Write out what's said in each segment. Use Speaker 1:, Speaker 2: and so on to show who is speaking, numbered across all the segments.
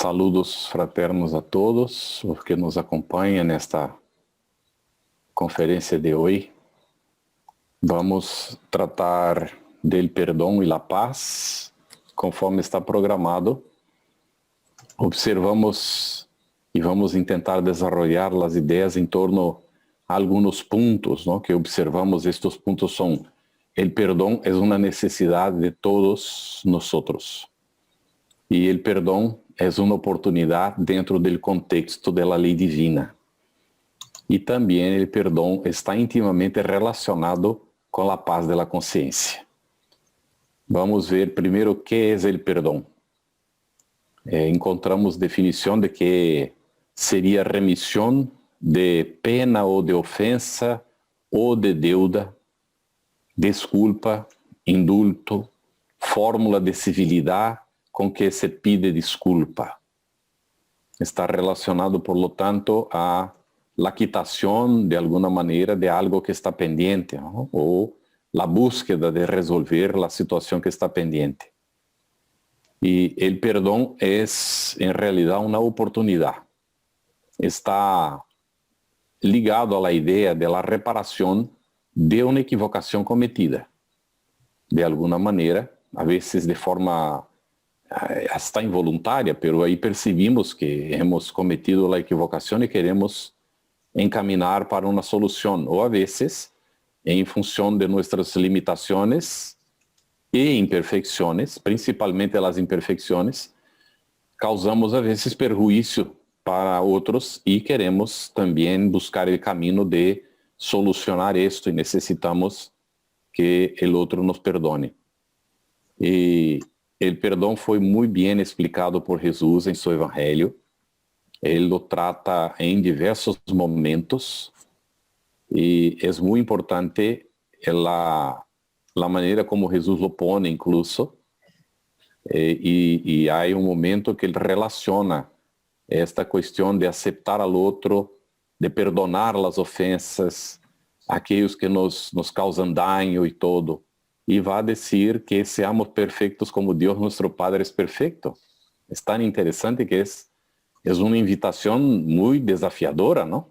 Speaker 1: Saludos fraternos a todos os que nos acompanham nesta conferência de hoje. Vamos tratar del perdão e a paz, conforme está programado. Observamos e vamos tentar desenvolver as ideias em torno a alguns pontos, ¿no? Que observamos. Estes pontos são: o perdão é uma necessidade de todos nós, e o perdão é uma oportunidade dentro do contexto da lei divina. E também o perdão está intimamente relacionado com a paz da consciência. Vamos ver primeiro o que é o perdão. Encontramos definição de que seria remissão de pena ou de ofensa ou de deuda, desculpa, indulto, fórmula de civilidade com que se pide desculpa. Está relacionado, por lo tanto, a la quitação, de alguma maneira, de algo que está pendiente, ¿no? Ou la búsqueda de resolver a situação que está pendiente. E o perdão é, em realidade, uma oportunidade. Está ligado à ideia de la reparação de uma equivocação cometida. De alguma maneira, a vezes de forma hasta involuntária, pero aí percebemos que hemos cometido a equivocação e queremos encaminhar para uma solução, ou a vezes, em função de nossas limitações e imperfeições, principalmente as imperfeições, causamos a vezes perjuízo para outros e queremos também buscar o caminho de solucionar isto e necessitamos que o outro nos perdone. E o perdão foi muito bem explicado por Jesus em seu evangelho. Ele o trata em diversos momentos e é muito importante a maneira como Jesus o põe, incluso. E há momento que ele relaciona esta questão de aceitar ao outro, de perdonar as ofensas, aqueles que nos causam dano e todo. E vai dizer que seamos perfeitos como Deus, nosso Padre, é perfeito. É tão interessante que é uma invitação muito desafiadora, não?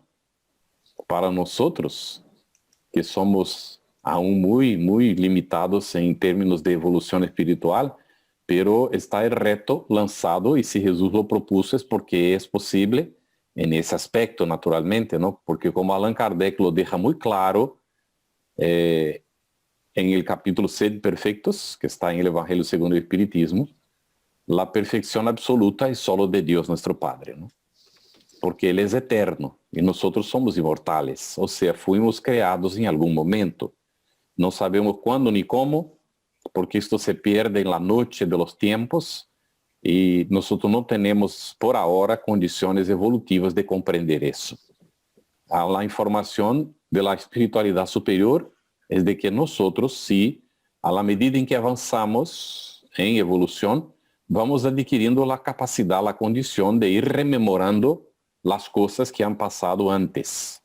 Speaker 1: Para nós, que somos aún muito limitados em termos de evolução espiritual, pero está o reto lançado e se Jesus lo propuso é porque é possível nesse aspecto, naturalmente, não? Porque como Allan Kardec lo deixa muito claro, em el capítulo 7 Perfectos, que está em el Evangelho segundo o Espiritismo, la perfección absoluta es solo de Dios nuestro Padre, ¿no? Porque Él es eterno y nosotros somos inmortales, o sea, fuimos creados en algún momento. No sabemos cuándo ni cómo, porque esto se pierde en la noche de los tiempos y nosotros no tenemos por ahora condiciones evolutivas de comprender eso. La información de la espiritualidad superior es de que nosotros, sí, a la medida en que avanzamos en evolución, vamos adquirindo a capacidade, a condição de ir rememorando as coisas que han passado antes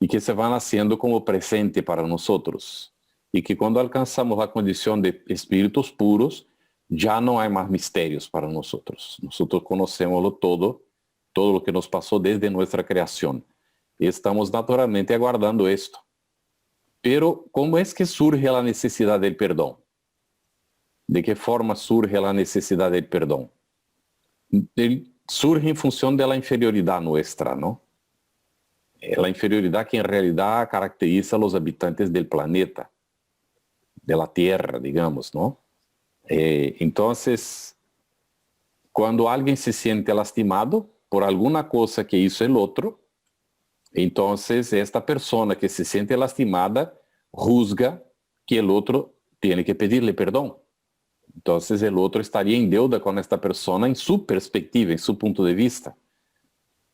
Speaker 1: e que se vão haciendo como presente para nós, e que quando alcançamos a condição de espíritos puros, já não há mais mistérios para nós. Nós conhecemos todo o que nos passou desde nossa criação e estamos naturalmente aguardando isto. Pero como é que surge a necessidade do perdão? De que forma surge a necessidade de perdão? Ele surge em função da inferioridade nossa, não? A inferioridade que em realidade caracteriza os habitantes do planeta, da Terra, digamos, não? Então, quando alguém se sente lastimado por alguma coisa que hizo el outro, então esta pessoa que se sente lastimada juzga que o outro tem que pedir-lhe perdão. Então, o outro estaria em deuda com esta pessoa em sua perspectiva, em seu ponto de vista.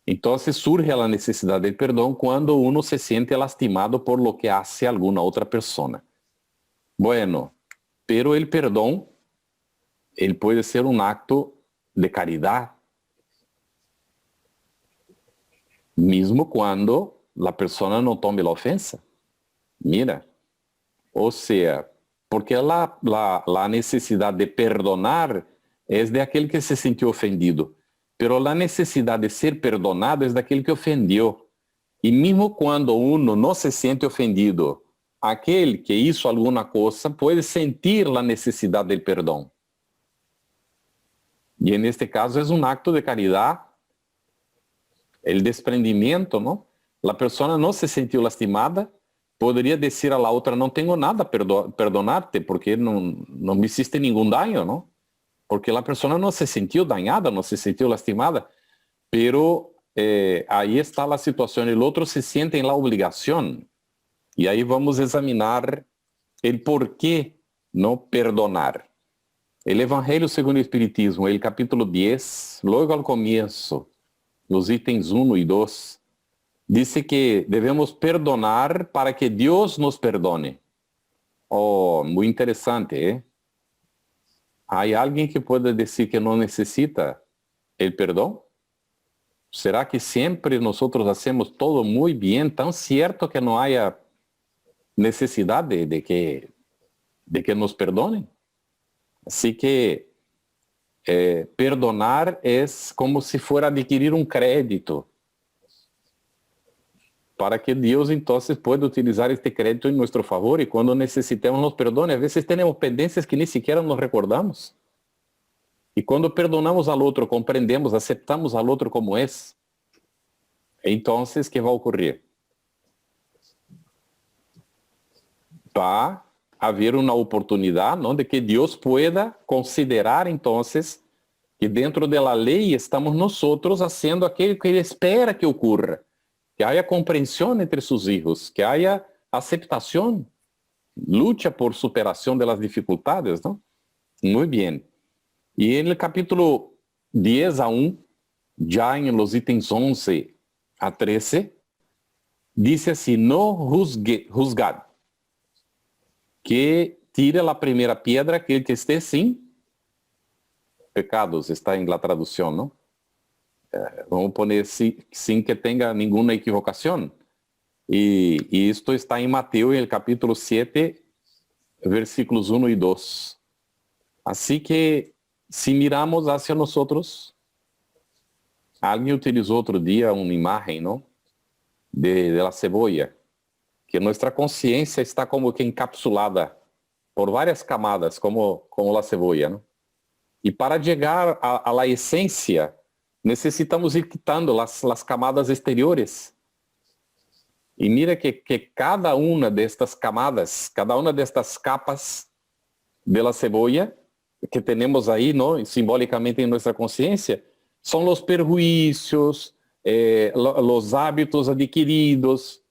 Speaker 1: Então, surge a necessidade de perdão quando uno se siente lastimado por lo que hace alguma outra pessoa. Bueno, pero el perdão, ele pode ser um acto de caridade, mesmo quando a pessoa não tome a ofensa. Mira, ou seja, porque a necessidade de perdonar é de aquele que se sentiu ofendido. pero a necessidade de ser perdonado é daquele que ofendeu. E mesmo quando uno não se sente ofendido, aquele que hizo alguma coisa pode sentir a necessidade do perdão. E en este caso é um acto de caridade, o desprendimento, não? A pessoa não se sentiu lastimada, poderia dizer a la outra, não tenho nada a perdonar-te, porque não me hiciste nenhum dano, não? Porque a pessoa não se sentiu danhada, não se sentiu lastimada, pero aí está a situação, o outro se sente em la obrigação, e aí vamos examinar o porquê não perdonar. O Evangelho segundo o Espiritismo, o capítulo 10, logo ao começo, nos itens 1 e 2, diz que devemos perdonar para que Deus nos perdone. Oh, muito interessante, ¿eh? Há alguém que pode dizer que não necessita o perdão? Será que sempre nós hacemos todo muito bem, tão certo que não haya necessidade de que nos perdonem? Assim que perdonar é como se fuera adquirir um crédito para que Deus então pueda utilizar este crédito em nosso favor e quando necessitemos nos perdone. Às vezes temos pendências que nem sequer nos recordamos. E quando perdonamos ao outro, compreendemos, aceptamos ao outro como é, então, o que vai ocorrer? Vai haver uma oportunidade, não, de que Deus pueda considerar, então, que dentro da lei estamos nós fazendo aquilo que Ele espera que ocorra. Que haya compreensão entre seus filhos, que haya aceitação, luta por superação das dificuldades, não? Muito bem. E no capítulo 10 a 1, já em los itens 11 a 13, diz assim, não juzgad, que tire a primeira pedra aquele que esteja sem pecados, está em la tradução, não? Vamos poner sem que tenha nenhuma equivocação. E isto está em Mateus, no capítulo 7, versículos 1 e 2. Assim que, se miramos hacia nós, alguém utilizou outro dia uma imagem, não? De la cebolla, que nossa consciência está como que encapsulada por várias camadas, como a cebolla, não? E para chegar a la essência, necessitamos ir quitando as camadas exteriores. E mira que cada uma destas camadas, cada uma destas capas de la cebolla que temos aí, não, simbolicamente em nossa consciência, são os perjuízos, os hábitos adquiridos,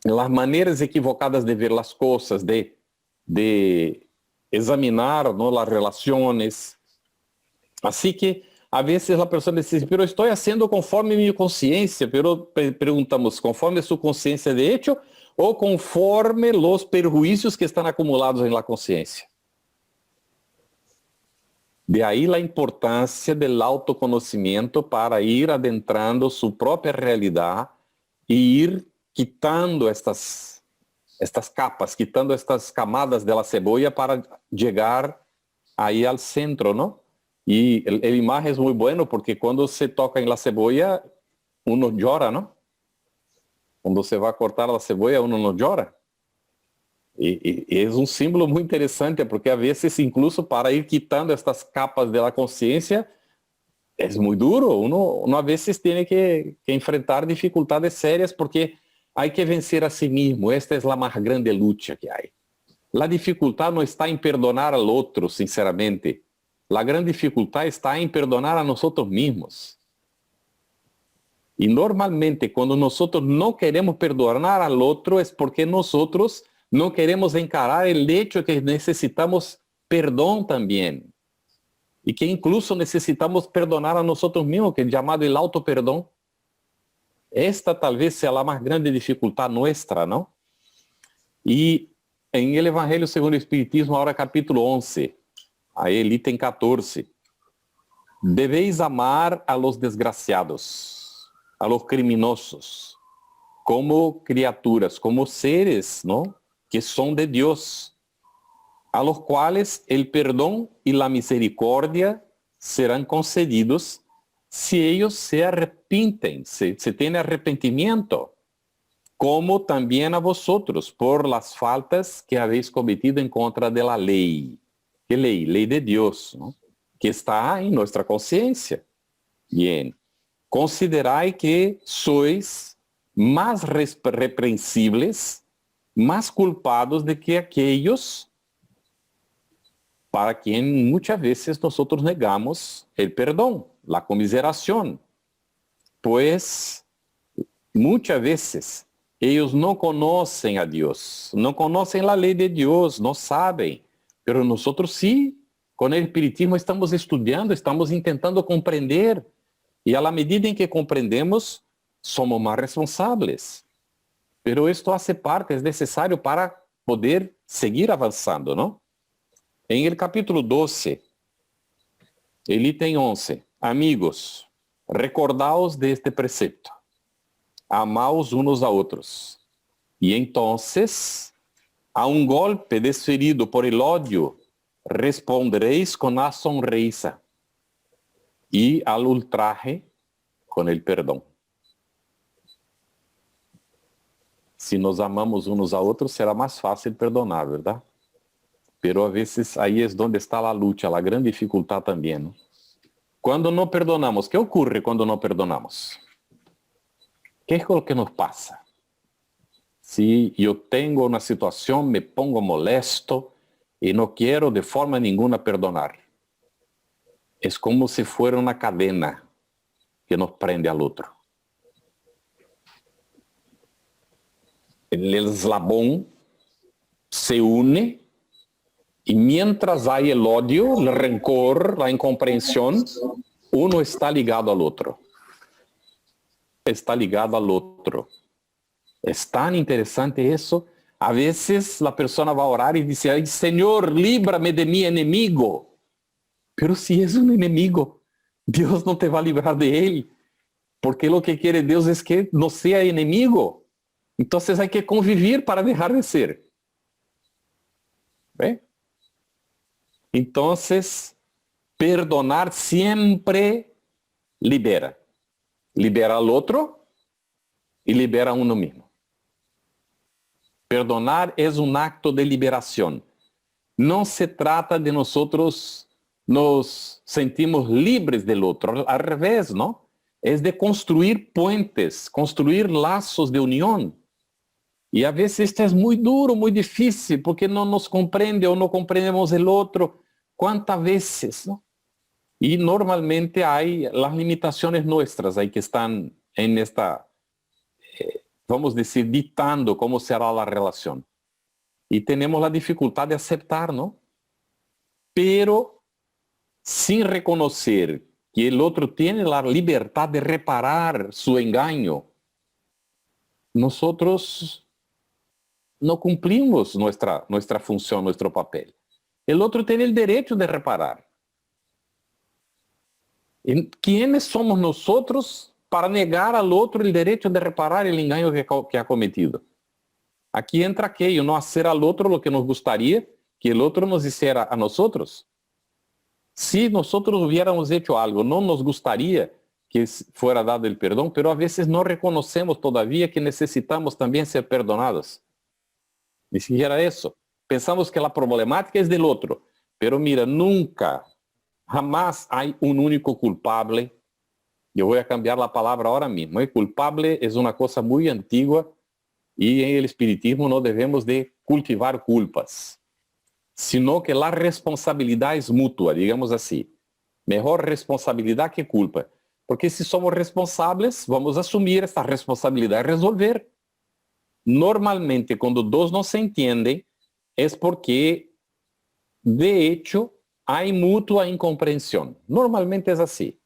Speaker 1: as maneiras equivocadas de ver as coisas, de examinar, não, as relações. Assim que a vezes a pessoa diz, pero estou fazendo conforme minha consciência, pero perguntamos, conforme sua consciência de hecho ou conforme os perjuízos que estão acumulados em la consciência? De aí a importância do autoconhecimento para ir adentrando sua própria realidade e ir quitando estas capas, quitando estas camadas da cebolla para chegar aí ao centro, não? E a imagem é muito boa porque quando se toca em la cebolla, uno llora, não? Quando se vai cortar a cebolla, uno não llora. E é um símbolo muito interessante, porque a vezes, incluso para ir quitando estas capas da consciência, é muito duro. Uno a vezes tem que enfrentar dificuldades sérias, porque há que vencer a si mesmo. Esta é a mais grande luta que há. A dificuldade não está em perdonar ao outro, sinceramente. A grande dificuldade está em perdonar a nós mesmos. E normalmente, quando nós não queremos perdonar ao outro, é porque nós não queremos encarar o hecho que necessitamos perdão também. E que incluso necessitamos perdonar a nós mesmos, que é chamado el auto-perdão. Esta talvez seja a mais grande dificuldade nossa, não? E em el Evangelho segundo o Espiritismo, agora capítulo 11, aí item 14, deveis amar a los desgraciados, a los criminosos, como criaturas, como seres, não? Que são de Deus, a los cuales el perdón y la misericordia serán concedidos si ellos se arrepienten, se tienen arrepentimiento, como también a vosotros por las faltas que habéis cometido en contra de la ley. ¿Qué ley? Ley de Dios, ¿no? Que está en nuestra conciencia. Bien, consideráis que sois más reprensibles, más culpados de que aquellos para quien muchas veces nosotros negamos el perdón, la conmiseración. Pues muchas veces ellos no conocen a Dios, no conocen la ley de Dios, no saben, pero nosotros sí, con el espiritismo estamos estudiando, estamos intentando comprender, y a la medida en que comprendemos, somos más responsables. Pero esto hace parte, es necesario para poder seguir avanzando, ¿no? En el capítulo 12, el ítem 11, amigos, recordaos de este precepto, amaos unos a otros, y entonces, a un golpe desferido por el odio, responderéis con la sonrisa, y al ultraje con el perdón. Si nos amamos unos a otros, será más fácil perdonar, ¿verdad? Pero a veces ahí es donde está la lucha, la gran dificultad también, ¿no? Cuando no perdonamos, ¿qué ocurre cuando no perdonamos? ¿Qué es lo que nos pasa? Si yo tengo una situación, me pongo molesto y no quiero de forma ninguna perdonar. Es como si fuera una cadena que nos prende al otro. El eslabón se une y mientras hay el odio, el rencor, la incomprensión, uno está ligado al otro. Está ligado al otro. Es tan interesante eso. A veces la persona va a orar y dice, ay, Señor, líbrame de mi enemigo. Pero si es un enemigo, Dios no te va a librar de él. Porque lo que quiere Dios es que no sea enemigo. Entonces hay que convivir para dejar de ser. ¿Ve? Entonces, perdonar siempre libera. Libera al otro y libera a uno mismo. Perdonar es un acto de liberación. No se trata de nosotros nos sentimos libres del otro, al revés, ¿no? Es de construir puentes, construir lazos de unión. Y a veces esto es muy duro, muy difícil, porque no nos comprende o no comprendemos el otro. ¿Cuántas veces, no? Y normalmente hay las limitaciones nuestras ahí que están en esta, vamos a decir, dictando cómo será la relación. Y tenemos la dificultad de aceptar, ¿no? Pero sin reconocer que el otro tiene la libertad de reparar su engaño, nosotros no cumplimos nuestra función, nuestro papel. El otro tiene el derecho de reparar. ¿Quiénes somos nosotros para negar al otro el derecho de reparar el engaño que ha cometido? Aquí entra aquello, no hacer al otro lo que nos gustaría que el otro nos hiciera a nosotros. Si nosotros hubiéramos hecho algo, no nos gustaría que fuera dado el perdón, pero a veces no reconocemos todavía que necesitamos también ser perdonados. Ni siquiera eso. Pensamos que la problemática es del otro, pero mira, nunca, jamás hay un único culpable. Yo voy a cambiar la palabra ahora mismo. El culpable es una cosa muy antigua y en el espiritismo no debemos de cultivar culpas, sino que la responsabilidad es mutua, digamos así. Mejor responsabilidad que culpa. Porque si somos responsables, vamos a asumir esta responsabilidad y resolver. Normalmente, cuando dos no se entienden, es porque, de hecho, hay mutua incomprensión. Normalmente es así.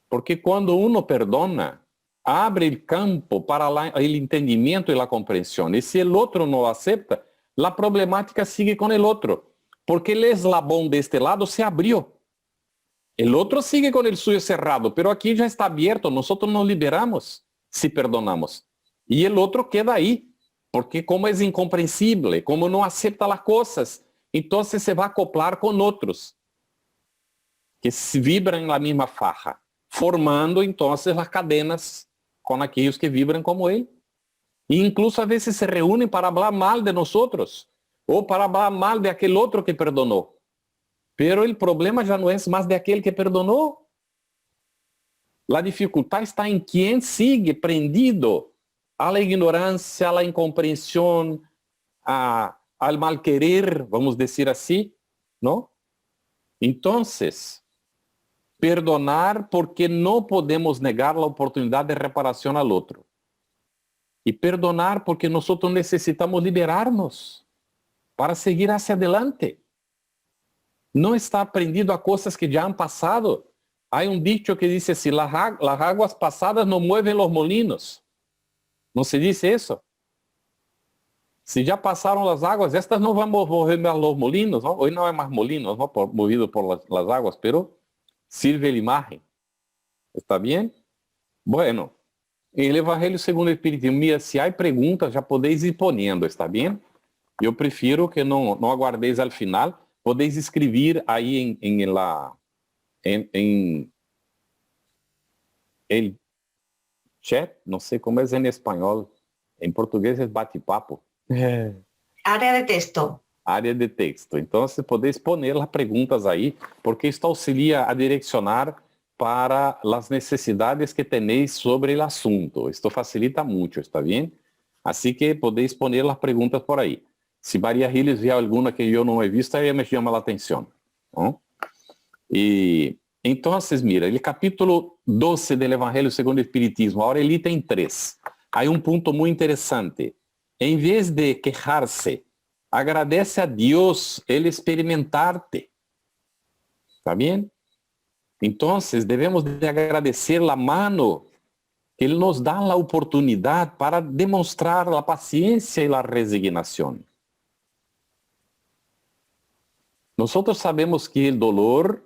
Speaker 1: Porque cuando uno perdona, abre el campo para el entendimiento y la comprensión. Y si el otro no acepta, la problemática sigue con el otro. Porque el eslabón de este lado se abrió. El otro sigue con el suyo cerrado, pero aquí ya está abierto. Nosotros nos liberamos si perdonamos. Y el otro queda ahí, porque como es incomprensible, como no acepta las cosas, entonces se va a acoplar con otros que vibran en la misma faja. formando entonces las cadenas con aquellos que vibran como él. E incluso a veces se reúnen para hablar mal de nosotros o para hablar mal de aquel otro que perdonó. Pero el problema ya no es más de aquel que perdonó. La dificultad está en quien sigue prendido a la ignorancia, a la incomprensión, al mal querer, vamos a decir así, ¿no? Entonces, perdonar porque no podemos negar la oportunidad de reparación al otro. Y perdonar porque nosotros necesitamos liberarnos para seguir hacia adelante. No está prendido a cosas que ya han pasado. Hay un dicho que dice así, las aguas pasadas no mueven los molinos. ¿No se dice eso? Si ya pasaron las aguas, estas no van a mover más los molinos, ¿no? Hoy no hay más molinos, ¿no? Movidos por las aguas, pero sirve la imagen. ¿Está bien? Bueno, en el Evangelio según el Espiritismo, mira, si hay preguntas, ya podéis ir poniendo, ¿está bien? Yo prefiero que no aguardéis al final. Podéis escribir ahí en el chat, no sé cómo es en español, en portugués es bate-papo.
Speaker 2: Área de texto.
Speaker 1: Área de texto. Entonces podéis poner las preguntas ahí, porque esto auxilia a direccionar para las necesidades que tenéis sobre el asunto. Esto facilita mucho, ¿está bien? Así que podéis poner las preguntas por ahí. Si María Giles ve alguna que yo no he visto, ahí me llama la atención, ¿no? Y entonces, mira, el capítulo 12 del Evangelio según el Espiritismo, ahora el ítem 3. Hay un punto muy interesante. En vez de quejarse, agradece a Dios el experimentarte. ¿Está bien? Entonces, debemos de agradecer la mano que Él nos da la oportunidad para demostrar la paciencia y la resignación. Nosotros sabemos que el dolor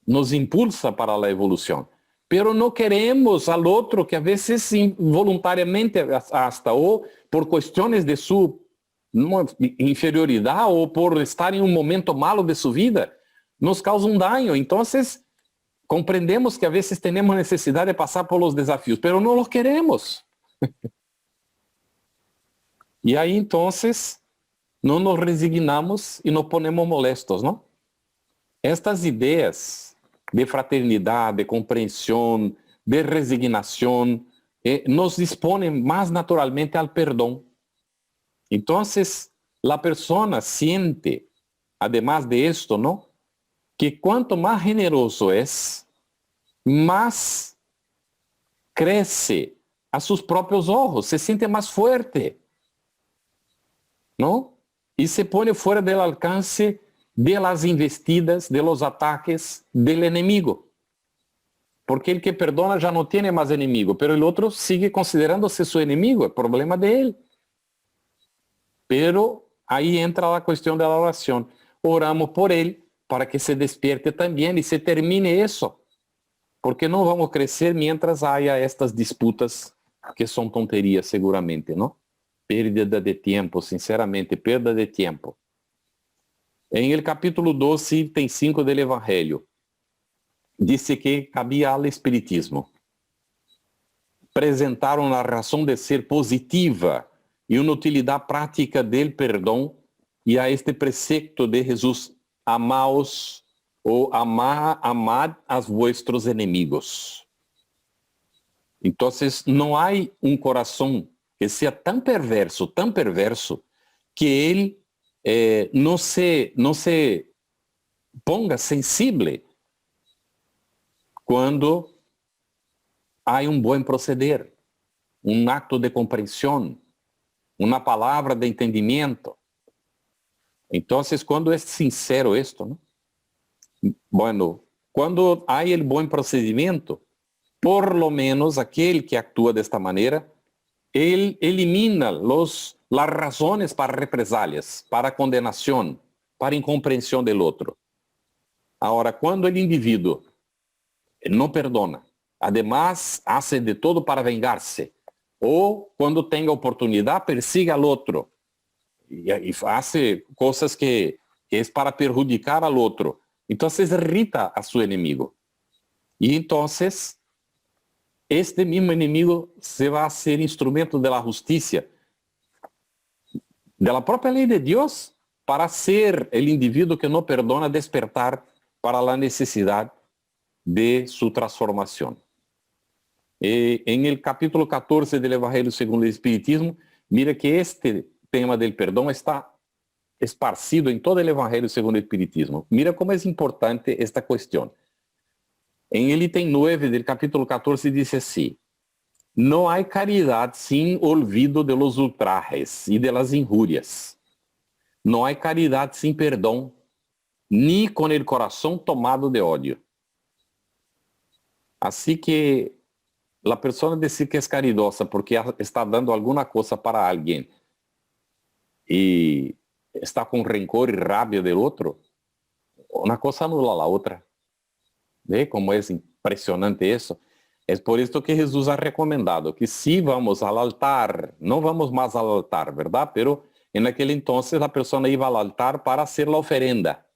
Speaker 1: nos impulsa para la evolución, pero no queremos al otro que a veces involuntariamente hasta o por cuestiones de su inferioridad o por estar en un momento malo de su vida, nos causa un daño. Entonces, comprendemos que a veces tenemos necesidad de pasar por los desafíos, pero no los queremos. Y ahí entonces no nos resignamos y nos ponemos molestos, ¿no? Estas ideas de fraternidad, de comprensión, de resignación, nos disponen más naturalmente al perdón. Entonces, la persona siente, además de esto, ¿no?, que cuanto más generoso es, más crece a sus propios ojos, se siente más fuerte, ¿no? Y se pone fuera del alcance de las investidas, de los ataques del enemigo. Porque el que perdona ya no tiene más enemigo, pero el otro sigue considerándose su enemigo, el problema de él. Pero ahí entra la cuestión de la oración. Oramos por él para que se despierte también y se termine eso. Porque no vamos a crecer mientras haya estas disputas que son tonterías seguramente, ¿no? Pérdida de tiempo, sinceramente, perda de tiempo. En el capítulo 12, item 5 del Evangelio, dice que cabía al espiritismo apresentar uma razão de ser positiva e uma utilidade prática del perdão e a este precepto de Jesus, amaos ou amad a vuestros enemigos. Então, não há um coração que seja tão perverso, que ele não se ponga sensible quando há um bom proceder, um acto de compreensão, uma palavra de entendimento. Então, quando é sincero isto, ¿no? Bueno, quando há o bom procedimento, por lo menos aquele que atua desta maneira, ele elimina las razões para represálias, para condenação, para incompreensão do outro. Agora, quando o indivíduo não perdona, además hace de todo para vengar-se, ou quando tenga oportunidade, persiga al outro, e hace coisas que é para perjudicar al outro, então irrita a seu inimigo. Y entonces, este mismo enemigo se va a hacer instrumento de la justicia, de la propia ley de Dios, para hacer el individuo que no perdona despertar para la necesidad de su transformación. En el capítulo 14 del Evangelio según el Espiritismo, mira que este tema del perdón está esparcido en todo el Evangelio según el Espiritismo. Mira cómo es importante esta cuestión. En el ítem 9 del capítulo 14 dice así: no hay caridad sin olvido de los ultrajes y de las injurias. No hay caridad sin perdón, ni con el corazón tomado de odio. Así que la persona decir que es caridosa porque está dando alguna cosa para alguien y está con rencor y rabia del otro, una cosa anula la otra. ¿Ve cómo es impresionante eso? Es por esto que Jesús ha recomendado que si vamos al altar, no vamos más al altar, ¿verdad? Pero en aquel entonces la persona iba al altar para hacer la ofrenda.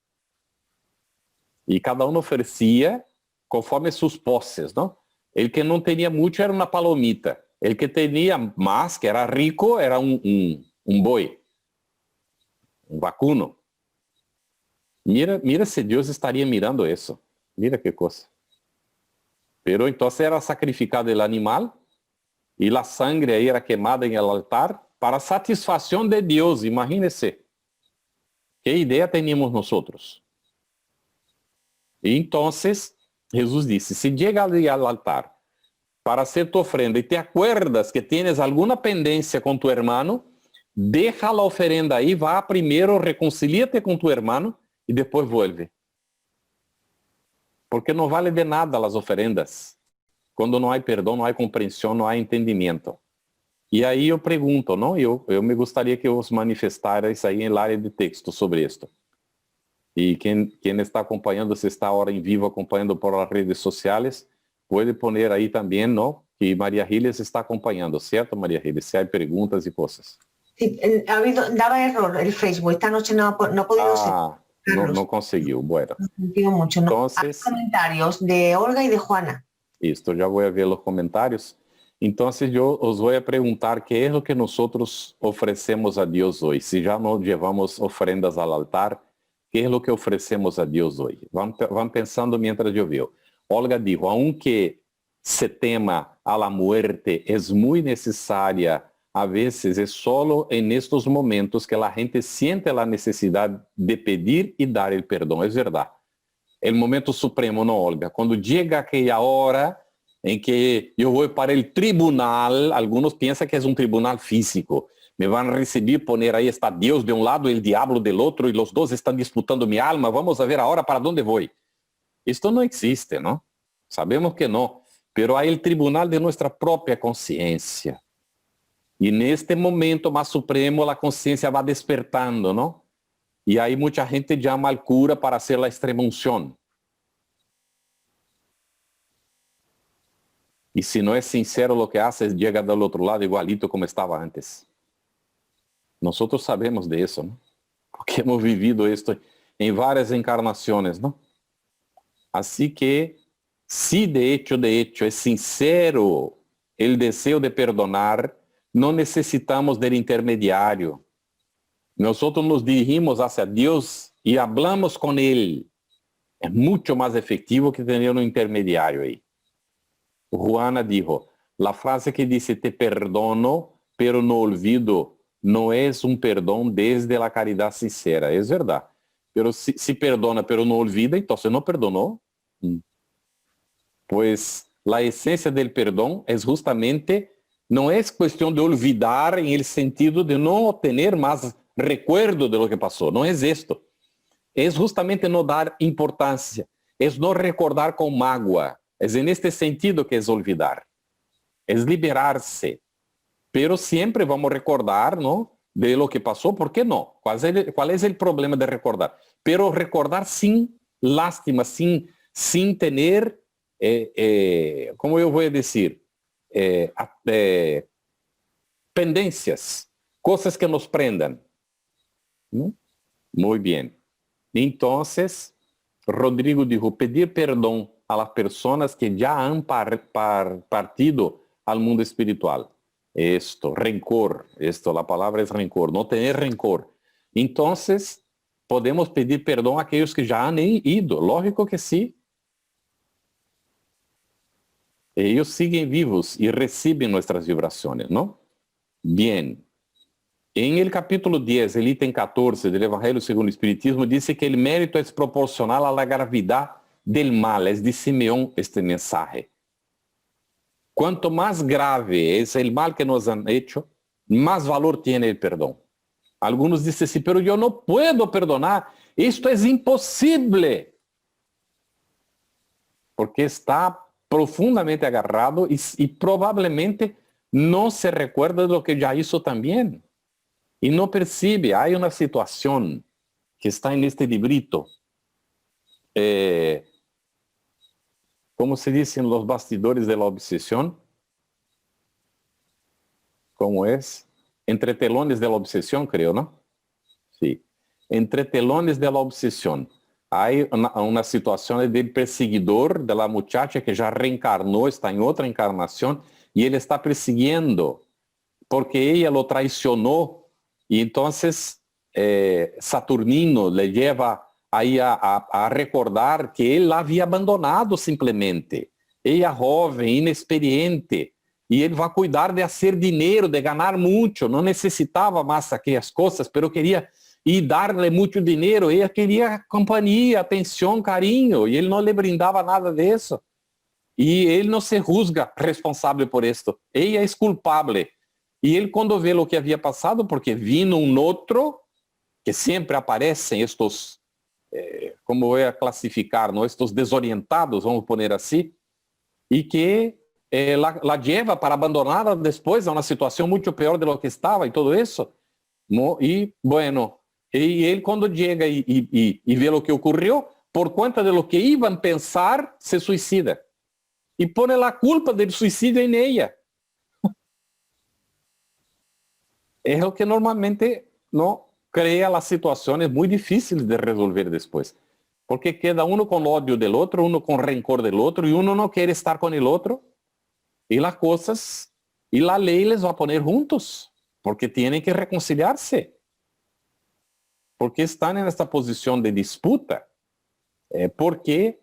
Speaker 1: Y cada uno ofrecía conforme sus poses, ¿no? El que no tenía mucho era una palomita. El que tenía más, que era rico, era un boi, un vacuno. Mira si Dios estaría mirando eso. Mira qué cosa. Pero entonces era sacrificado el animal y la sangre ahí era quemada en el altar para satisfacción de Dios. Imagínense. ¿Qué idea teníamos nosotros? Y entonces Jesús dice, si llega al altar para hacer tu ofrenda y te acuerdas que tienes alguna pendencia con tu hermano, deja la ofrenda ahí, va primero, reconcíliate con tu hermano y después vuelve. Porque no vale de nada las ofrendas. Cuando no hay perdón, no hay comprensión, no hay entendimiento. Y ahí yo pregunto, ¿no? Yo me gustaría que os manifestarais ahí en el área de texto sobre esto. Y quien está acompañando, si está ahora en vivo acompañando por las redes sociales, puede poner ahí también, ¿no? Que María Giles está acompañando, ¿cierto, María Giles? Si hay preguntas y cosas.
Speaker 2: Sí, daba error el Facebook. Esta noche no ha podido ser.
Speaker 1: No consiguió. Bueno.
Speaker 2: Digo mucho, ¿no?
Speaker 1: Entonces,
Speaker 2: hay comentarios de Olga y de Juana.
Speaker 1: Esto, ya voy a ver los comentarios. Entonces yo os voy a preguntar qué es lo que nosotros ofrecemos a Dios hoy. Si ya no llevamos ofrendas al altar, ¿qué es lo que ofrecemos a Dios hoy? Van pensando mientras yo veo. Olga dijo, aunque se tema a la muerte, es muy necesaria. A veces es solo en estos momentos que la gente siente la necesidad de pedir y dar el perdón. Es verdad. El momento supremo, ¿no, Olga? Cuando llega aquella hora en que yo voy para el tribunal, algunos piensan que es un tribunal físico. Me van a recibir, poner ahí está Dios de un lado y el diablo del otro y los dos están disputando mi alma. Vamos a ver ahora para dónde voy. Esto no existe, ¿no? Sabemos que no. Pero hay el tribunal de nuestra propia conciencia. Y en este momento más supremo la conciencia va despertando, ¿no? Y ahí mucha gente llama al cura para hacer la extremunción. Y si no es sincero lo que hace, llega del otro lado igualito como estaba antes. Nosotros sabemos de eso, ¿no? Porque hemos vivido esto en varias encarnaciones, ¿no? Así que, si de hecho es sincero el deseo de perdonar, no necesitamos del intermediario. Nosotros nos dirigimos hacia Dios y hablamos con Él. Es mucho más efectivo que tener un intermediario ahí. Juana dijo, la frase que dice te perdono, pero no olvido, no es un perdón desde la caridad sincera. Es verdad. Pero si perdona, pero no olvida, entonces no perdonó. Pues la esencia del perdón es justamente, no es cuestión de olvidar en el sentido de no tener más recuerdo de lo que pasó. No es esto. Es justamente no dar importancia. Es no recordar con mágoa. Es en este sentido que es olvidar. Es liberarse. Pero siempre vamos a recordar, ¿no? De lo que pasó. ¿Por qué no? ¿Cuál es el problema de recordar? Pero recordar sin lástima, sin tener, ¿cómo yo voy a decir? Pendencias. Cosas que nos prendan. ¿No? Muy bien. Entonces, Rodrigo dijo, pedir perdón a las personas que ya han partido al mundo espiritual. Esto, rencor, la palabra es rencor, no tener rencor. Entonces, podemos pedir perdão a aqueles que já han ido, lógico que sí. Ellos siguen vivos y reciben nuestras vibraciones, ¿no? Bien. En el capítulo 10, el ítem 14 del Evangelio según el Espiritismo, dice que el mérito es proporcional a la gravedad del mal. Es de Simeón este mensaje. Cuanto más grave es el mal que nos han hecho, más valor tiene el perdón. Algunos dicen así, pero yo no puedo perdonar. Esto es imposible. Porque está profundamente agarrado y probablemente no se recuerda de lo que ya hizo también. Y no percibe, hay una situación que está en este librito, ¿cómo se dice en los bastidores de la obsesión? ¿Cómo es? Entre telones de la obsesión, creo, ¿no? Sí. Entre telones de la obsesión. Hay una situación del perseguidor de la muchacha que ya reencarnó, está en otra encarnación, y él está persiguiendo porque ella lo traicionó. Y entonces Saturnino le lleva ahí a recordar que él la había abandonado simplemente. Ella joven, inexperiente, y él va a cuidar de hacer dinero, de ganar mucho, no necesitaba más aquellas cosas, pero quería ir darle mucho dinero. Ella quería compañía, atención, cariño, y él no le brindaba nada de eso. Y él no se juzga responsable por esto. Ella es culpable. Y él cuando ve lo que había pasado, porque vino un otro, que siempre aparecen estos, como voy a clasificar, ¿no? Estos desorientados, vamos a poner así, y que la lleva para abandonarla después a una situación mucho peor de lo que estaba y todo eso. ¿No? Y bueno, y él cuando llega y ve lo que ocurrió, por cuenta de lo que iban a pensar, se suicida. Y pone la culpa del suicidio en ella. Es lo que normalmente no crea las situaciones muy difíciles de resolver después. Porque queda uno con odio del otro, uno con rencor del otro, y uno no quiere estar con el otro. Y las cosas, y la ley les va a poner juntos, porque tienen que reconciliarse. Porque están en esta posición de disputa. Porque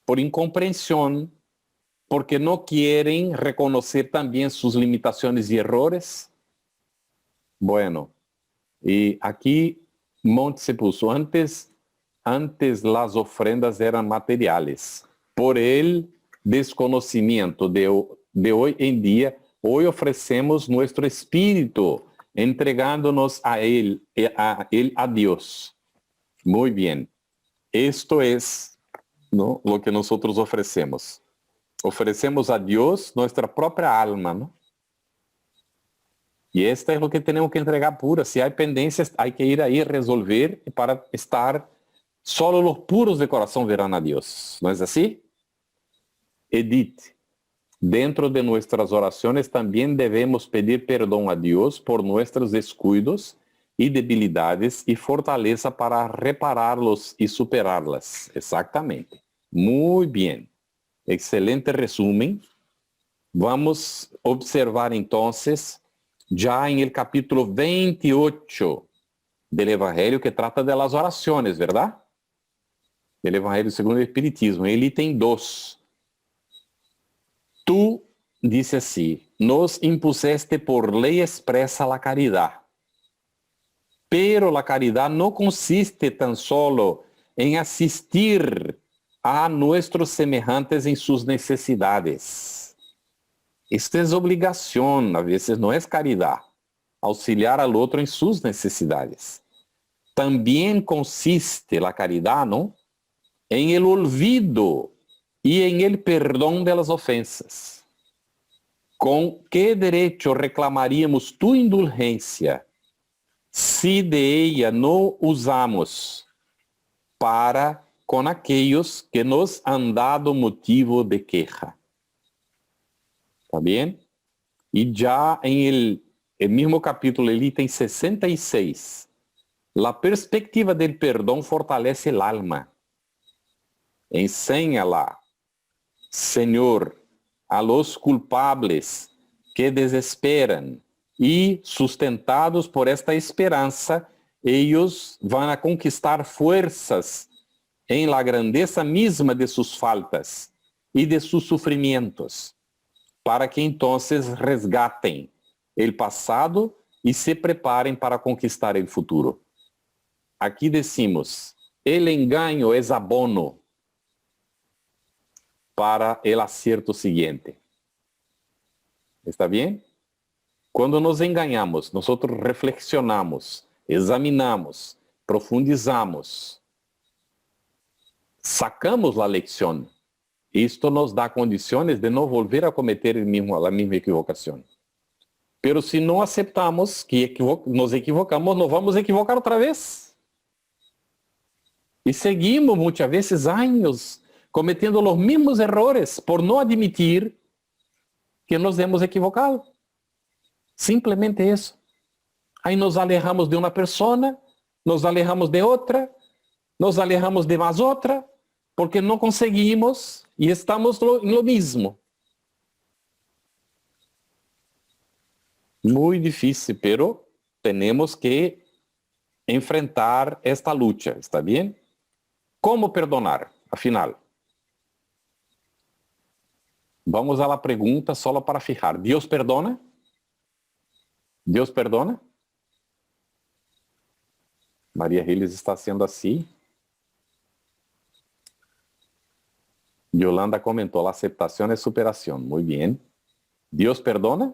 Speaker 1: por incomprensión, porque no quieren reconocer también sus limitaciones y errores. Bueno, y aquí Monte se puso, antes las ofrendas eran materiales. Por el desconocimiento de hoy en día, hoy ofrecemos nuestro espíritu, entregándonos a Él, a Dios. Muy bien. Esto es, ¿no?, lo que nosotros ofrecemos. Ofrecemos a Dios nuestra propia alma, ¿no? Y esta es lo que tenemos que entregar pura. Si hay pendencias, hay que ir ahí a resolver para estar. Solo los puros de corazón verán a Dios. ¿No es así? Edith, dentro de nuestras oraciones también debemos pedir perdón a Dios por nuestros descuidos y debilidades y fortaleza para repararlos y superarlas. Exactamente. Muy bien. Excelente resumen. Vamos a observar entonces ya en el capítulo 28 del Evangelio, que trata de las oraciones, ¿verdad? El Evangelio según el Espiritismo, el ítem 2. Tú, dice así, nos impuseste por ley expresa la caridad. Pero la caridad no consiste tan solo en asistir a nuestros semejantes en sus necesidades. Esto es obligación, a veces no es caridad, auxiliar al otro en sus necesidades. También consiste la caridad, ¿no?, en el olvido y en el perdón de las ofensas. ¿Con qué derecho reclamaríamos tu indulgencia si de ella no usamos para con aquellos que nos han dado motivo de queja? ¿Está bien? Y ya en el mismo capítulo, el ítem 66, la perspectiva del perdón fortalece el alma. enséñala, Señor, a los culpables que desesperan y sustentados por esta esperanza, ellos van a conquistar fuerzas en la grandeza misma de sus faltas y de sus sufrimientos, para que entonces resgaten el pasado y se preparen para conquistar el futuro. Aquí decimos, el engaño es abono para el acierto siguiente. ¿Está bien? Cuando nos engañamos, nosotros reflexionamos, examinamos, profundizamos, sacamos la lección. Esto nos da condiciones de no volver a cometer la misma equivocación. Pero si no aceptamos que nos equivocamos, nos vamos a equivocar otra vez. Y seguimos muchas veces años cometiendo los mismos errores por no admitir que nos hemos equivocado. Simplemente eso. Aí nos alejamos de uma persona, nos alejamos de outra, nos alejamos de mais outra, porque não conseguimos e estamos em lo mismo. Muy difícil, pero tenemos que enfrentar esta lucha, ¿está bien? ¿Cómo perdonar? Afinal, vamos a la pregunta solo para fijar. ¿Dios perdona? ¿Dios perdona? Maria Riles está haciendo así. Yolanda comentou, la aceptación es superación. Muy bien. ¿Dios perdona?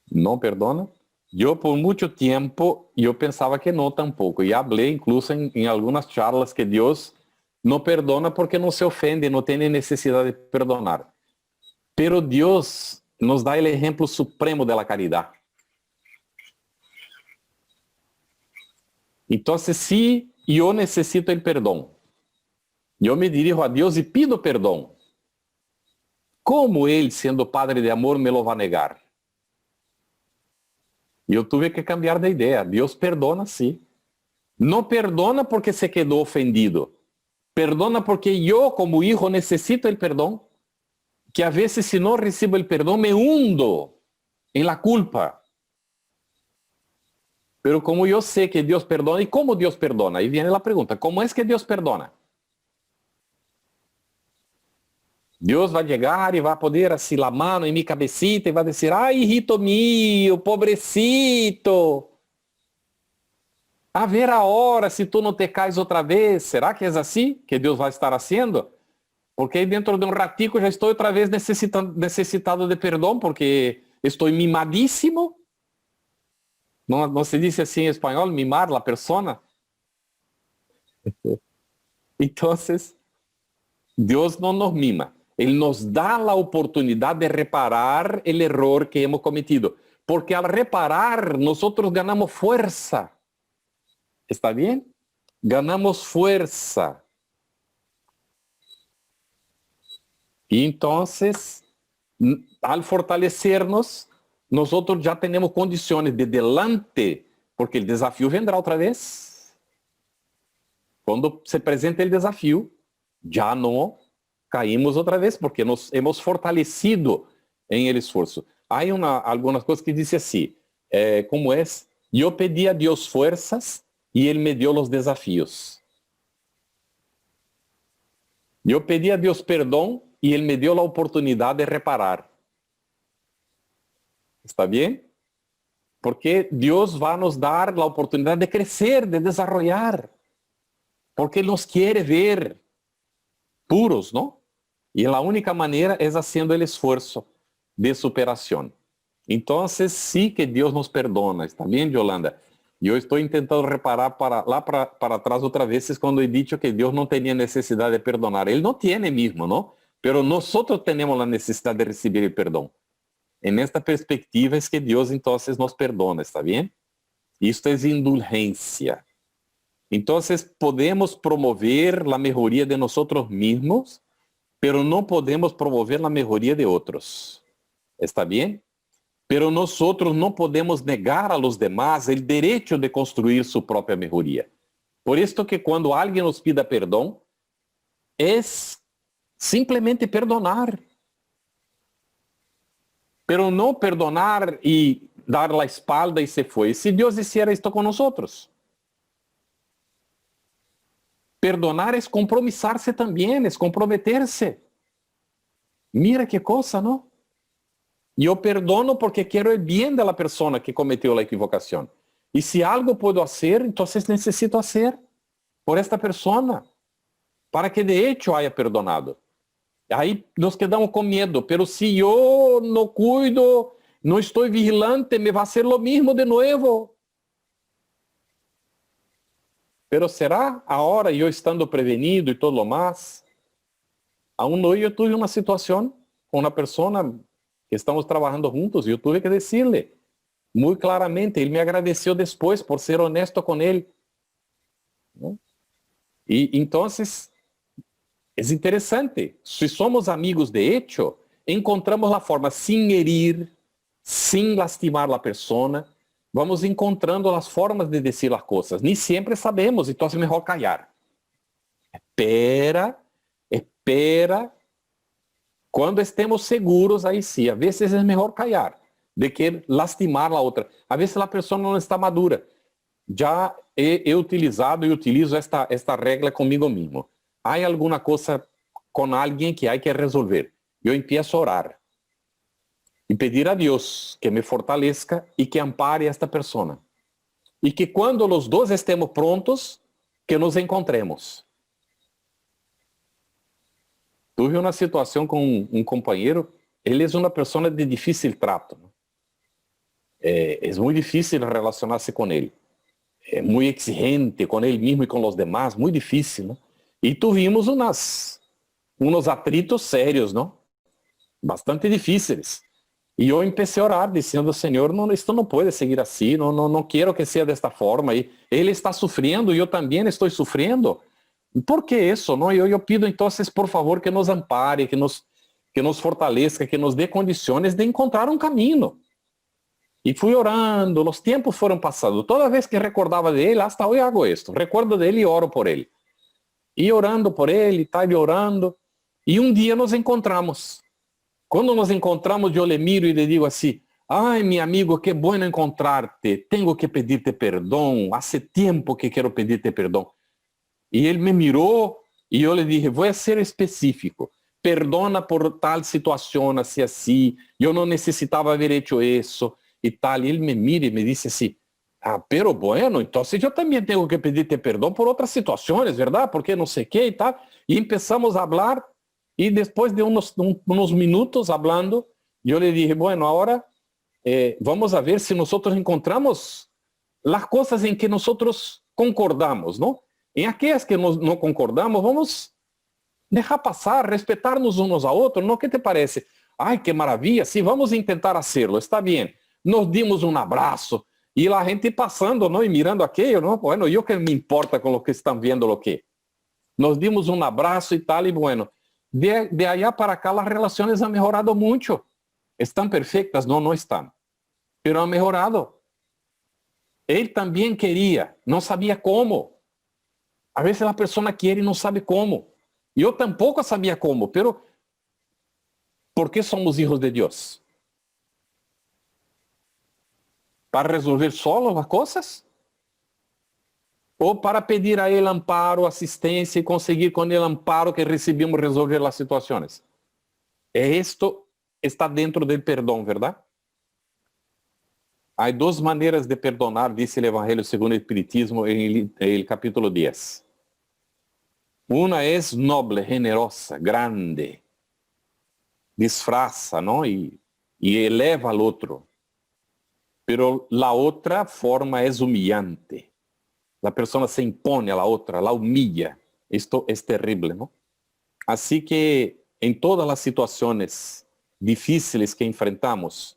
Speaker 1: ¿No perdona? Yo por mucho tiempo, yo pensaba que no tampoco. Y hablé incluso en algunas charlas que Dios no perdona porque no se ofende, no tiene necesidad de perdonar. Pero Dios nos da el ejemplo supremo de la caridad. Entonces, si yo necesito el perdón, yo me dirijo a Dios y pido perdón. ¿Cómo Él, siendo Padre de amor, me lo va a negar? Eu tive que cambiar de ideia. Deus perdona, sim. Não perdona porque se quedou ofendido. Perdona porque eu, como hijo, necessito o perdão. Que a vezes, se não recebo o perdão, me hundo em la culpa. Pero como eu sei que Deus perdona, e como Deus perdona? Aí vem a pergunta, como é que Deus perdona? Deus vai chegar e vai poder assim la mano em minha cabecita e vai dizer, ai, hijito mío, pobrecito. A ver a hora se tu não te cais outra vez. Será que é assim que Deus vai estar fazendo? Porque aí dentro de um ratico já estou outra vez necessitado de perdão, porque estou mimadíssimo. Não se diz assim em espanhol, mimar la persona? Então, Deus não nos mima. Ele nos dá a oportunidade de reparar o erro que hemos cometido. Porque al reparar, nosotros ganamos fuerza. ¿Está bien? Ganamos fuerza. Y entonces, al fortalecernos, nosotros ya tenemos condiciones de delante, porque el desafío vendrá otra vez. Cuando se presente el desafío, ya no caímos outra vez, porque nos hemos fortalecido em el esforço. Há algumas coisas que dizem assim, como é, eu pedi a Deus forças e Ele me deu os desafios. Eu pedi a Deus perdão e Ele me deu a oportunidade de reparar. ¿Está bem? Porque Deus vai nos dar a oportunidade de crescer, de desarrollar. Porque Ele nos quer ver puros, ¿no? Y la única manera es haciendo el esfuerzo de superación. Entonces, sí que Dios nos perdona. ¿Está bien, Yolanda? Yo estoy intentando reparar para atrás otra vez cuando he dicho que Dios no tenía necesidad de perdonar. Él no tiene mismo, ¿no? Pero nosotros tenemos la necesidad de recibir el perdón. En esta perspectiva es que Dios entonces nos perdona, ¿está bien? Esto es indulgencia. Entonces, podemos promover la mejoría de nosotros mismos, pero no podemos promover la mejoría de otros. ¿Está bien? Pero nosotros no podemos negar a los demás el derecho de construir su propia mejoría. Por esto que cuando alguien nos pida perdón, es simplemente perdonar. Pero no perdonar y dar la espalda y se fue. Si Dios hiciera esto con nosotros. Perdonar es compromisarse también, es comprometerse. Mira qué cosa, ¿no? Yo perdono porque quiero el bien de la persona que cometió la equivocación. Y si algo puedo hacer, entonces necesito hacer por esta persona, para que de hecho haya perdonado. Aí nos quedamos com medo, pero se eu não cuido, não estou vigilante, me vai ser o mesmo de novo. Pero será agora, eu estando prevenido e todo lo mais? Aún hoje eu tive uma situação com uma pessoa que estamos trabalhando juntos e eu tive que dizer-lhe muito claramente, ele me agradeceu depois por ser honesto com ele. E então, é interessante, se somos amigos de hecho, encontramos a forma sem herir, sem lastimar a pessoa, vamos encontrando as formas de dizer as coisas. Nem sempre sabemos, então é melhor callar. Espera. Quando estemos seguros, aí sim, a vezes é melhor callar, de que lastimar a outra. A vezes a pessoa não está madura. Já he utilizado e utilizo esta regra comigo mesmo. Há alguma coisa com alguém que há que resolver. Eu empiezo a orar e pedir a Deus que me fortaleça e que ampare esta pessoa. E que quando os dois estemos prontos, que nos encontremos. Tive uma situação com um companheiro, ele é uma pessoa de difícil trato. É muito difícil relacionar-se com ele. É muito exigente com ele mesmo e com os demais, muito difícil, né? E tuvimos uns atritos sérios, não? Bastante difíceis. E eu comecei a orar, dizendo, Senhor, isto não pode seguir assim, não quero que seja desta forma. E ele está sofrendo e eu também estou sofrendo. Por que isso? Não? Eu pido, então, por favor, que nos ampare, que nos fortaleça, que nos dê condições de encontrar um caminho. E fui orando, os tempos foram passando. Toda vez que recordava dele, hasta hoje hago isto. Recuerdo dele e oro por ele. E orando por ele, e orando. E um dia nos encontramos. Quando nos encontramos, eu lhe miro e lhe digo assim, ai, meu amigo, que bueno encontrarte. Tenho que pedir-te perdão. Hace tempo que quero pedir-te perdão. E ele me mirou e eu lhe disse, vou ser específico. Perdona por tal situação, assim. Eu não necessitava haver hecho isso. E tal, e ele me mira e me disse assim, pero bueno, então eu também tenho que pedir-te perdão por outras situações, verdade? Porque não sei o que e tal. E começamos a falar, e depois de uns minutos falando, eu lhe disse, bueno, agora vamos a ver se nós encontramos as coisas em que nós concordamos, não? Em aquelas que não concordamos, vamos deixar passar, respeitar-nos uns a outros, não? O que te parece? Ai, que maravilha, sim, vamos tentar fazê-lo, está bem. Nos dimos um abraço e a gente passando, não, e mirando aquilo, não, bueno, eu que me importa com o que estão vendo o que. Nos dimos um abraço e tal, e bueno, de allá para cá as relações han melhorado muito. Estão perfeitas? Não estão. Pero han melhorado. Ele também queria, não sabia como. A vezes a pessoa quer e não sabe como. Eu tampouco sabia como, pero porque somos hijos de Deus? Para resolver solo as coisas? Ou para pedir a ele amparo, assistência e conseguir com ele amparo que recebemos resolver as situações? Isto está dentro do perdão, verdade? Há duas maneiras de perdonar, disse o Evangelho segundo o Espiritismo em capítulo 10. Uma é noble, generosa, grande, disfraza, não? E eleva ao outro. Pero la otra forma es humillante. La persona se impone a la otra, la humilla. Esto es terrible, ¿no? Así que en todas las situaciones difíciles que enfrentamos,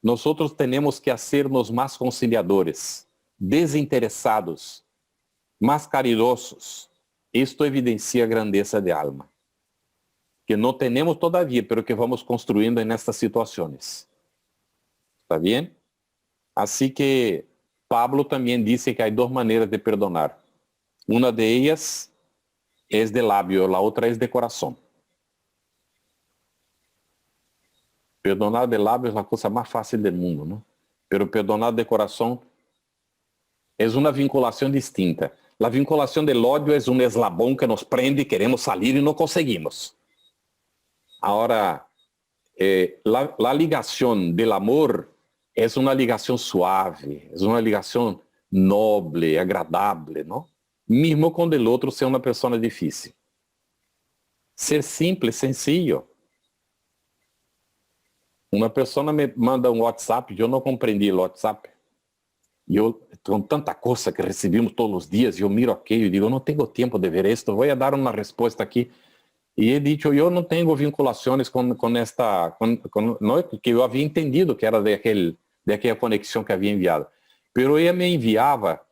Speaker 1: nosotros tenemos que hacernos más conciliadores, desinteresados, más caridosos. Esto evidencia grandeza de alma, que no tenemos todavía, pero que vamos construyendo en estas situaciones. ¿Está bien? Así que Pablo também disse que há duas maneiras de perdonar. Uma de ellas es de labio, la otra es de corazón. Perdonar de labio es la cosa más fácil del mundo, ¿no? Pero perdonar de corazón es una vinculación distinta. La vinculación del odio es un eslabón que nos prende y queremos salir y no conseguimos. Ahora, la ligación del amor es una ligación suave, es una ligación noble, agradable, ¿no? Mismo cuando el otro sea una persona difícil. Ser simple, sencillo. Una persona me manda un WhatsApp, yo no comprendí el WhatsApp. Yo, con tanta cosa que recibimos todos los días, yo miro aquello y digo, no tengo tiempo de ver esto, voy a dar una respuesta aquí. Y he dicho, yo no tengo vinculaciones con esta, no, que yo había entendido que era de aquella conexión que había enviado. Pero ella me enviaba,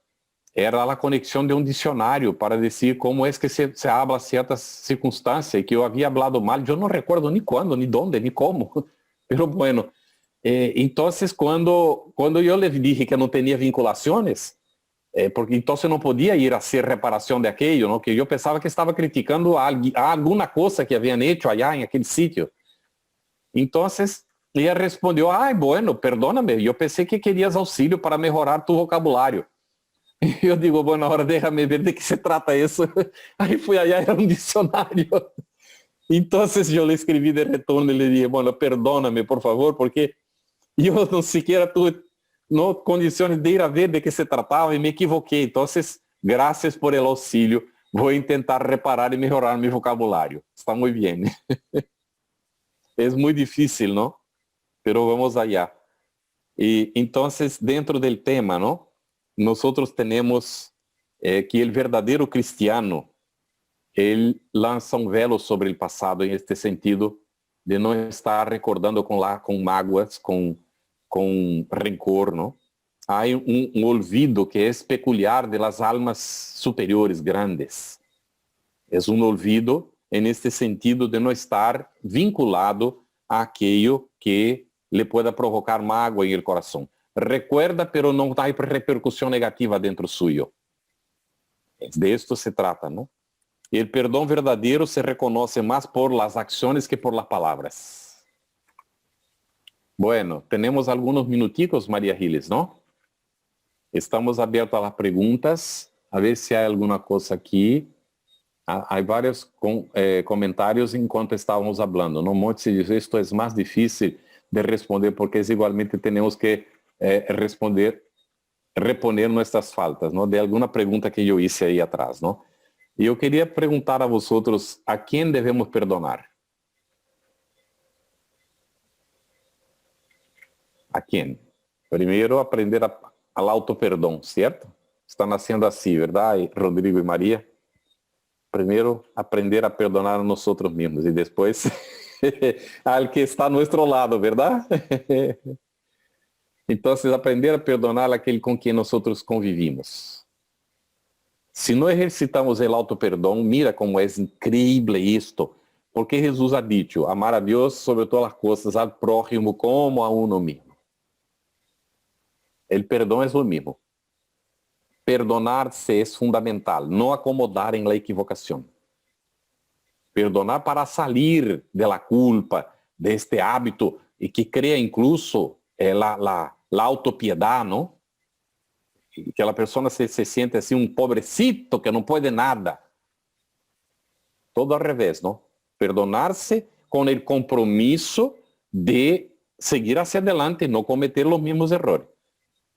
Speaker 1: era la conexión de un diccionario para decir cómo es que se habla ciertas circunstancias y que yo había hablado mal. Yo no recuerdo ni cuándo, ni dónde, ni cómo. Pero bueno, entonces cuando yo le dije que no tenía vinculaciones, porque entonces no podía ir a hacer reparación de aquello, ¿no? Que yo pensaba que estaba criticando a alguna cosa que habían hecho allá en aquel sitio. Entonces ella respondió, ay, bueno, perdóname, yo pensé que querías auxilio para mejorar tu vocabulario. Y yo digo, bueno, ahora déjame ver de qué se trata eso. Ahí fui allá, era un diccionario. Entonces yo le escribí de retorno y le dije, bueno, perdóname, por favor, porque yo no siquiera tuve condiciones de ir a ver de qué se trataba y me equivoqué. Entonces, gracias por el auxilio. Voy a intentar reparar y mejorar mi vocabulario. Está muy bien. Es muy difícil, ¿no? Pero vamos allá. Y entonces, dentro del tema, ¿no? Nosotros tenemos que el verdadero cristiano, él lanza un velo sobre el pasado en este sentido de no estar recordando con mágoas, con rencor, ¿no? Hay un olvido que es peculiar de las almas superiores grandes. Es un olvido en este sentido de no estar vinculado a aquello que le pueda provocar mágoa en el corazón. Recuerda, pero no hay repercusión negativa dentro suyo. De esto se trata, ¿no? El perdón verdadero se reconoce más por las acciones que por las palabras. Bueno, tenemos algunos minuticos, María Giles, ¿no? Estamos abiertos a las preguntas. A ver si hay alguna cosa aquí. Hay varios comentarios enquanto estávamos hablando, ¿no? Monte dice, esto es más difícil de responder porque es igualmente tenemos que reponer nuestras faltas, ¿no? De alguna pregunta que yo hice ahí atrás, ¿no? Y yo quería preguntar a vosotros, ¿a quién debemos perdonar? ¿A quién? Primero aprender al autoperdón, ¿cierto? Están haciendo así, ¿verdad, Rodrigo y María? Primero aprender a perdonar a nosotros mismos y después al que está a nuestro lado, ¿verdad? Entonces aprender a perdonar a aquel con quien nosotros convivimos. Si no ejercitamos el autoperdón, mira como es increíble esto. Porque Jesús ha dicho, amar a Dios sobre todas las cosas, al prójimo como a uno mismo. El perdón es lo mismo. Perdonarse es fundamental, no acomodar en la equivocación. Perdonar para salir de la culpa, de este hábito, y que crea incluso la autopiedad, ¿no? Que la persona se siente así un pobrecito que no puede nada. Todo al revés, ¿no? Perdonarse con el compromiso de seguir hacia adelante y no cometer los mismos errores.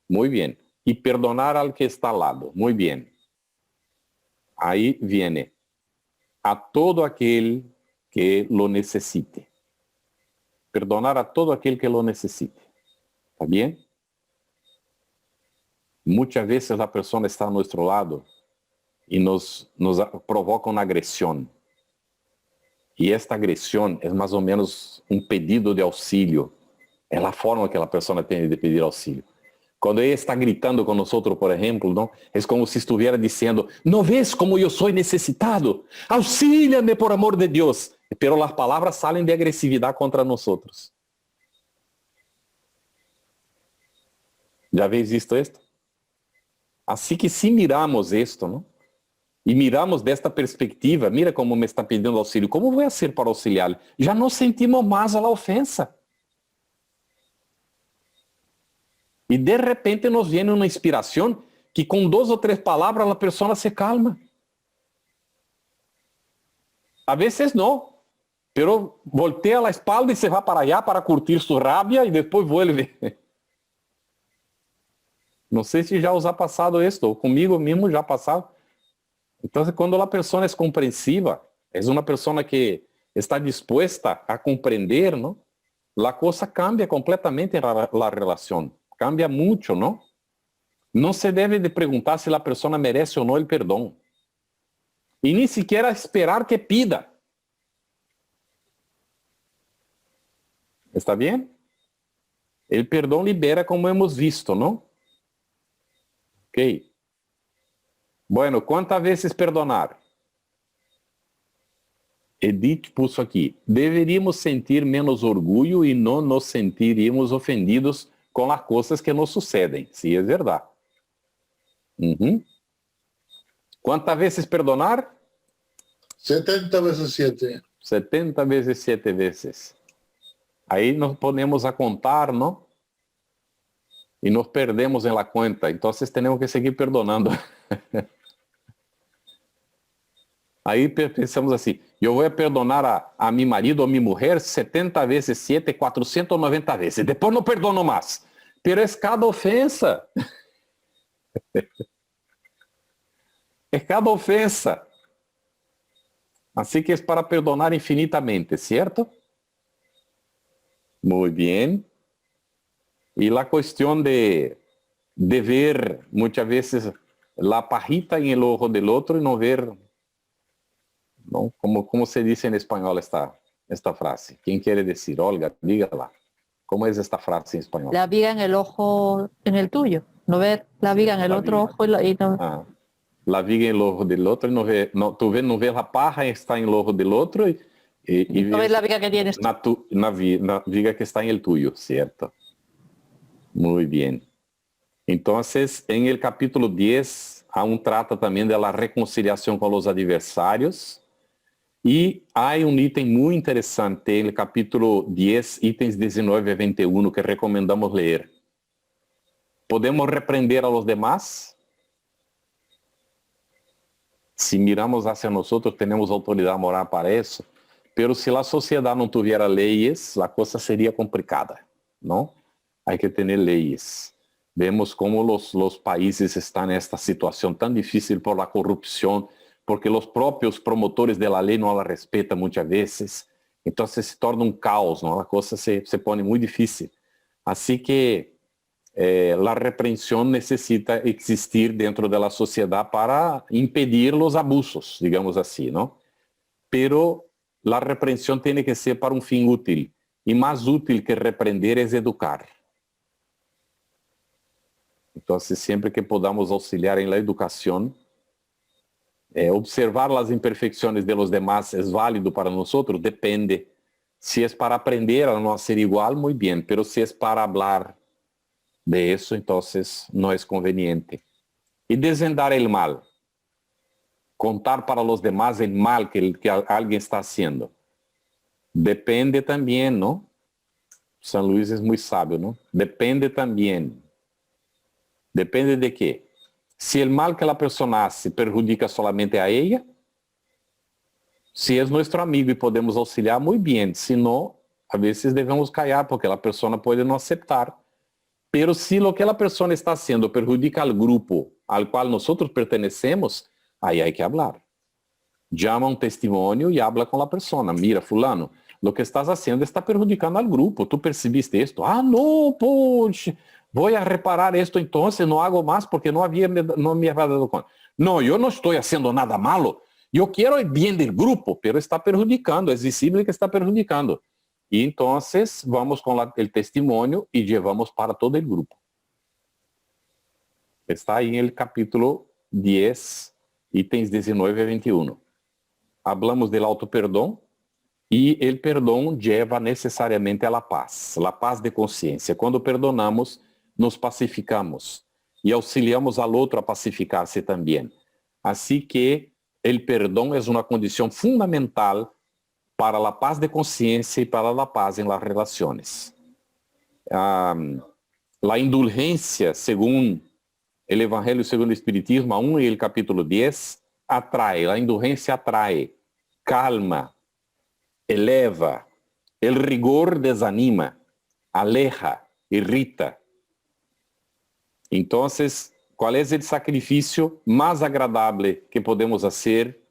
Speaker 1: Muy bien. Y perdonar al que está al lado. Muy bien. Ahí viene. A todo aquel que lo necesite. Perdonar a todo aquel que lo necesite. ¿Está bien? Muchas veces la persona está a nuestro lado y nos provoca una agresión. Y esta agresión es más o menos un pedido de auxilio. Es la forma que la persona tiene de pedir auxilio. Cuando ella está gritando con nosotros, por ejemplo, ¿no? Es como si estuviera diciendo, ¿no ves como yo soy necesitado? Auxíliame por amor de Dios. Pero las palabras salen de agresividad contra nosotros. ¿Ya habéis visto esto? Así que si miramos esto, ¿no? y miramos de esta perspectiva, mira cómo me está pidiendo auxilio, ¿cómo voy a hacer para auxiliar? Ya no sentimos más a la ofensa. Y de repente nos viene una inspiración que con 2 o 3 palabras la persona se calma. A veces no, pero voltea la espalda y se va para allá para curtir su rabia y después vuelve. No sé si ya os ha pasado esto, conmigo mismo ya ha pasado. Entonces, cuando la persona es comprensiva, es una persona que está dispuesta a comprender, ¿no? La cosa cambia completamente la relación. Cambia mucho, ¿no? No se debe de preguntar si la persona merece o no el perdón. Y ni siquiera esperar que pida. ¿Está bien? El perdón libera, como hemos visto, ¿no? Ok. Bueno, ¿cuántas veces perdonar? Edith puso aqui, deveríamos sentir menos orgulho e não nos sentiríamos ofendidos com as coisas que nos sucedem. Sim, é verdade. ¿Cuántas veces perdonar?
Speaker 3: 70 veces 7.
Speaker 1: 70 vezes 7 vezes. Aí nos ponemos a contar, não? E nos perdemos em la cuenta. Então, temos que seguir perdonando. Aí pensamos assim, eu vou perdonar a meu marido ou a minha mulher 70 vezes 7, 490 vezes. Depois não perdono mais. Pero é cada ofensa. É cada ofensa. Assim que é para perdonar infinitamente, certo? Muito bem. E a questão de ver muitas vezes a pajita em el ojo del outro e não ver, não? Como se diz em espanhol esta frase? Quem quer dizer? Olga, diga lá. Como é esta frase em espanhol?
Speaker 4: La viga en el ojo, en el tuyo. No ver la viga en el otro ojo y no...
Speaker 1: Ah, la viga en el ojo del otro y no ver, no, tú ves, no ves la paja está en el ojo del otro y
Speaker 4: no ves la viga que tienes.
Speaker 1: na viga que está en el tuyo, ¿cierto? Muy bien. Entonces, en el capítulo 10, aún trata también de la reconciliación con los adversarios. E há item muito interessante no capítulo 10, itens 19 a 21, que recomendamos ler. ¿Podemos reprender a los demás? Si miramos hacia nosotros, tenemos autoridad moral para eso. Pero si la sociedad no tuviera leyes, la cosa sería complicada, ¿no? Hay que tener leyes. Vemos cómo los países están en esta situación tan difícil por la corrupción, porque os próprios promotores da lei não a respeitam muitas vezes, então se torna um caos, não? A coisa se põe muito difícil. Assim que a repreensão necessita existir dentro da sociedade para impedir os abusos, digamos assim, não? Pero a repreensão tem que ser para um fim útil, e mais útil que repreender é educar. Então, sempre que podamos auxiliar em la educação, observar as imperfeições de los demás é válido para nós? Depende. Se é para aprender a não ser igual, muito bem. Pero se é para falar de isso, então não é conveniente. E desvendar o mal. Contar para os demás o mal que alguém está fazendo. Depende também, não? São Luís é muito sábio, não? Depende também. Depende de quê? Se o mal que a pessoa hace perjudica solamente a ella, se é nosso amigo e podemos auxiliar, muito bem. Se não, a vezes devemos callar, porque a pessoa pode não aceitar. Pero se o que a pessoa está haciendo perjudica ao grupo al qual nós pertenecemos, aí há que falar. Llama um testemunho e habla com a pessoa. Mira, fulano, o que estás haciendo está perjudicando ao grupo. Tu percebiste isto? Ah, não, poxa. Vou a reparar esto entonces, no hago más porque no me había dado cuenta. No, yo no estoy haciendo nada malo. Yo quiero el bien del grupo, pero está perjudicando, es visible que está perjudicando. Y entonces vamos con el testimonio y llevamos para todo el grupo. Está ahí en el capítulo 10, itens 19 a 21. Hablamos del autoperdón y el perdón lleva necesariamente a la paz de consciência. Quando perdonamos, nos pacificamos e auxiliamos ao outro a pacificar-se também. Assim que el perdón es una condición fundamental para la paz de conciencia y para la paz en las relaciones. La indulgencia, según el Evangelio según el Espiritismo, aún en el capítulo 10, atrae, la indulgencia atrae, calma, eleva, el rigor desanima, aleja, irrita. Entonces, ¿cuál es el sacrificio más agradable que podemos hacer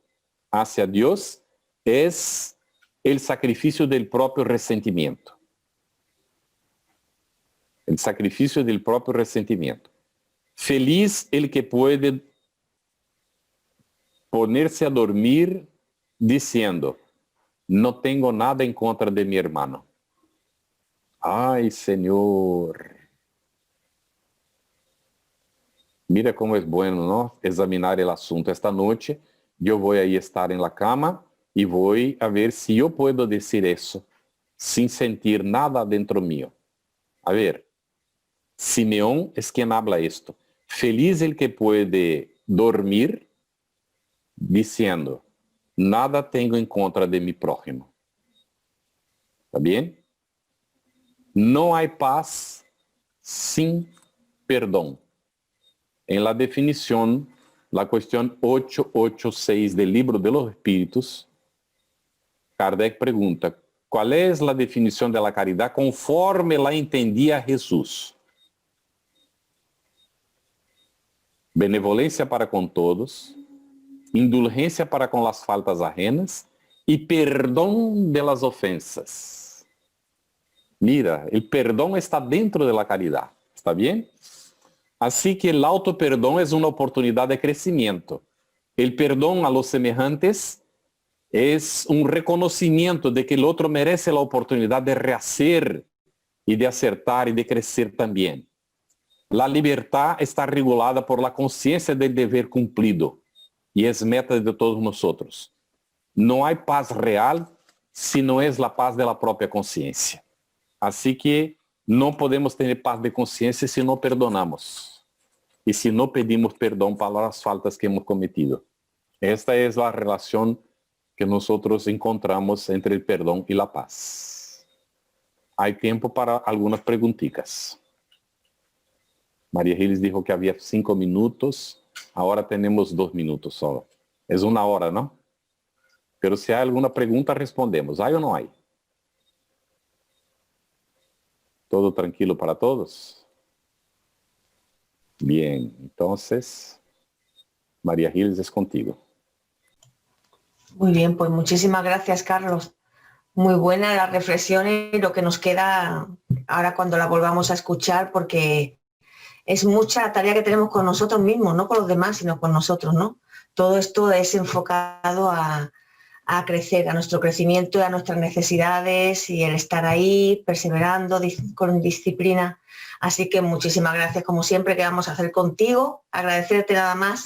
Speaker 1: hacia Dios? Es el sacrificio del propio resentimiento. El sacrificio del propio resentimiento. Feliz el que puede ponerse a dormir diciendo, no tengo nada en contra de mi hermano. Ay, Señor. Mira cómo es bueno, ¿no? Examinar el asunto. Esta noche yo voy a ir estar en la cama y voy a ver si yo puedo decir eso sin sentir nada dentro mío. A ver, Simeón es quien habla esto. Feliz el que puede dormir diciendo, nada tengo en contra de mi prójimo. ¿Está bien? No hay paz sin perdón. En la definición, la cuestión 886 del Libro de los Espíritus, Kardec pregunta, ¿cuál es la definición de la caridad conforme la entendía Jesús? Benevolencia para con todos, indulgencia para con las faltas ajenas y perdón de las ofensas. Mira, el perdón está dentro de la caridad, ¿está bien? Así que el autoperdón es una oportunidad de crecimiento. El perdón a los semejantes es un reconocimiento de que el otro merece la oportunidad de rehacer y de acertar y de crecer también. La libertad está regulada por la conciencia del deber cumplido y es meta de todos nosotros. No hay paz real si no es la paz de la propia conciencia. Así que no podemos tener paz de conciencia si no perdonamos y si no pedimos perdón para las faltas que hemos cometido. Esta es la relación que nosotros encontramos entre el perdón y la paz. Hay tiempo para algunas preguntitas. María Giles dijo que había 5 minutos, ahora tenemos 2 minutos solo. Es 1 hora, ¿no? Pero si hay alguna pregunta, respondemos. ¿Hay o no hay? ¿Todo tranquilo para todos? Bien, entonces, María Giles es contigo.
Speaker 2: Muy bien, pues muchísimas gracias, Carlos. Muy buena la reflexión y lo que nos queda ahora cuando la volvamos a escuchar, porque es mucha tarea que tenemos con nosotros mismos, no con los demás, sino con nosotros, ¿no? Todo esto es enfocado a crecer, a nuestro crecimiento y a nuestras necesidades y el estar ahí, perseverando con disciplina. Así que muchísimas gracias, como siempre, que vamos a hacer contigo. Agradecerte nada más.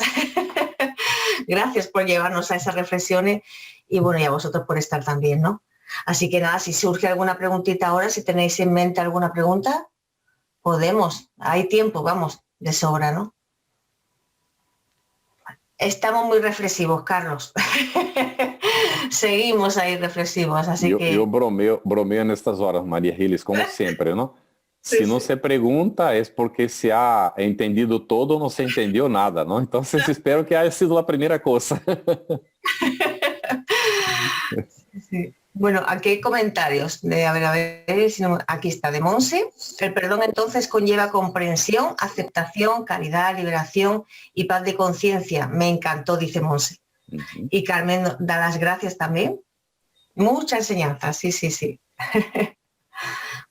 Speaker 2: Gracias por llevarnos a esas reflexiones y bueno, y a vosotros por estar también, ¿no? Así que nada, si surge alguna preguntita ahora, si tenéis en mente alguna pregunta, podemos, hay tiempo, vamos, de sobra, ¿no? Estamos muy reflexivos, Carlos. Seguimos ahí reflexivos, así que...
Speaker 1: Yo bromeo en estas horas, María Giles, como siempre, ¿no? Si no se pregunta es porque se ha entendido todo o no se entendió nada, ¿no? Entonces espero que haya sido la primera cosa.
Speaker 2: Sí. Bueno, aquí hay comentarios. A ver, si no, aquí está, de Monse. El perdón entonces conlleva comprensión, aceptación, caridad, liberación y paz de conciencia. Me encantó, dice Monse. Y Carmen da las gracias también. Mucha enseñanza, sí, sí, sí.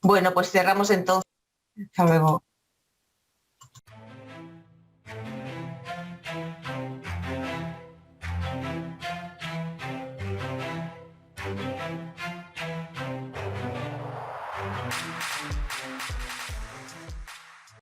Speaker 2: Bueno, pues cerramos entonces. Hasta luego.